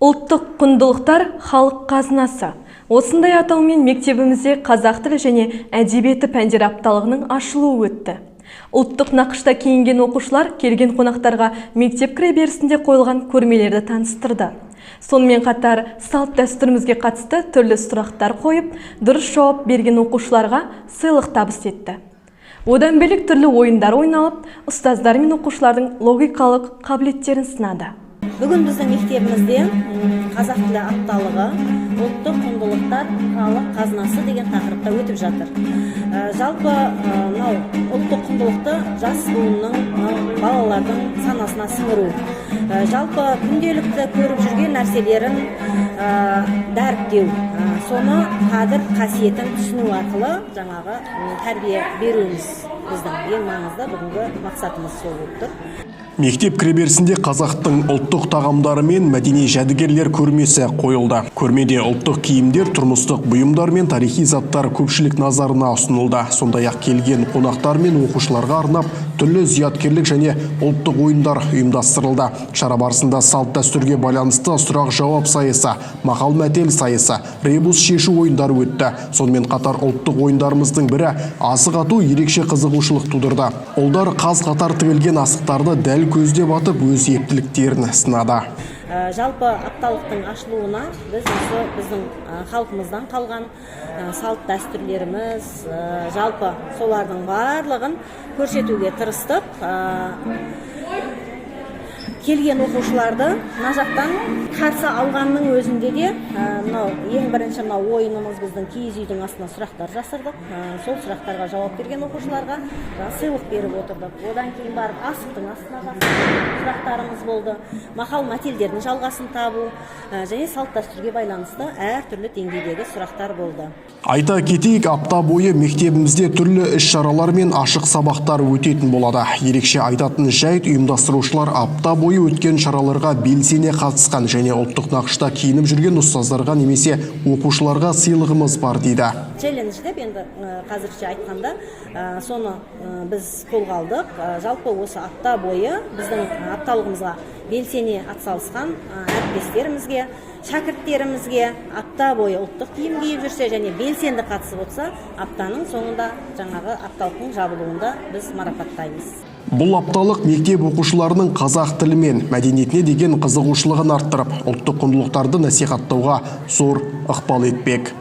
Ұлттық құндылықтар халық қазынасы. Осындай атаумен мектебімізде қазақ тілі және әдебиеті пәндер апталығының ашылуы өтті. Ұлттық нақышта киінген оқушылар келген қонақтарға мектеп кіреберісінде қойылған көрмелерді таныстырды. Сонымен қатар салт дәстүрімізге қатысты түрлі сұрақтар қойып, дұрыс жауап берген оқушыларға сыйлық табыс етті. Одан бөлек түрлі ойындар ойналып, ұстаздар мен оқушылардың логикалық қабілеттерін сынады. Бүгін біздің мектебімізде қазақ тілі апталығы ұлттық құндылықтар халық қазынасы деген тақырыпта өтіп жатыр. Жалпы ұлттық құндылықты жас буынның, балалардың санасына сіңіру. Жалпы күнделікті көріп жүрген нәрселерін дәріптеу, соны қадір қасиетін түсіну арқылы жаңағы тәрбие беруіміз біздің ең маңызды бүгінгі мақсатымыз сол болып тұр. Мектеп кіреберісінде қазақтың ұлттық тағамдары мен мәдени жәдігерлер көрмесі қойылды. Көрмеде ұлттық киімдер, тұрмыстық бұйымдар мен тарихи заттар көпшілік назарына ұсынылды. Сондай-ақ келген қонақтар мен оқушыларға арнап түрлі зияткерлік және ұлттық ойындар ұйымдастырылды. Шара барысында салт дәстүрге байланысты сұрақ-жауап сайысы, мақал-мәтел сайысы, ребус шешу ойындары өтті. Сонымен қатар ұлттық ойындарымыздың бірі асық ату ерекше қызығушылық тудырды. Ұлдар қаз-қатар тігілген асықтарды дәл көздеп атып өз ептіліктерін сынады. Жалпы апталықтың ашылуына біздің халқымыздан қалған салт дәстүрлеріміз, жалпы солардың барлығын көрсетуге тырыстық. Келген оқушыларды мына жақтан қарсы алғанның өзінде де ең бірінші ойынымыз біздің киіз үйдің астына сұрақтар жасырдық. Сол сұрақтарға жауап берген оқушыларға сыйлық беріп отырдық. Одан кейін барып асықтың астына сұрақтарымыз болды. Мақал-мәтелдердің жалғасын табу және салт дәстүрге байланысты әртүрлі деңгейдегі сұрақтар болды. Айта кетейік, апта бойы мектебімізде түрлі іс-шаралар мен ашық сабақтар өтетін болады. Ерекше айтатын жайт, ұйымдастырушылар апта бойы өткен шараларға белсене қатысқан және ұлттық нақышта киініп жүрген ұстаздарға немесе оқушыларға сыйлығымыз бар дейді. Челлендж деп енді қазірше айтқанда соны біз қолға алдық. Жалпы осы апта бойы біздің апталығымызға белсене атсалысқан әріптестерімізге, шәкірттерімізге апта бойы ұлттық киім киіп жүрсе және белсенді қатысып отырса, аптаның соңында жаңағы апталықтың жабылуында біз марапаттаймыз. Бұл апталық мектеп оқушыларының қазақ тілі мен мәдениетіне деген қызығушылығын арттырып, ұлттық құндылықтарды насихаттауға зор ықпал етпек.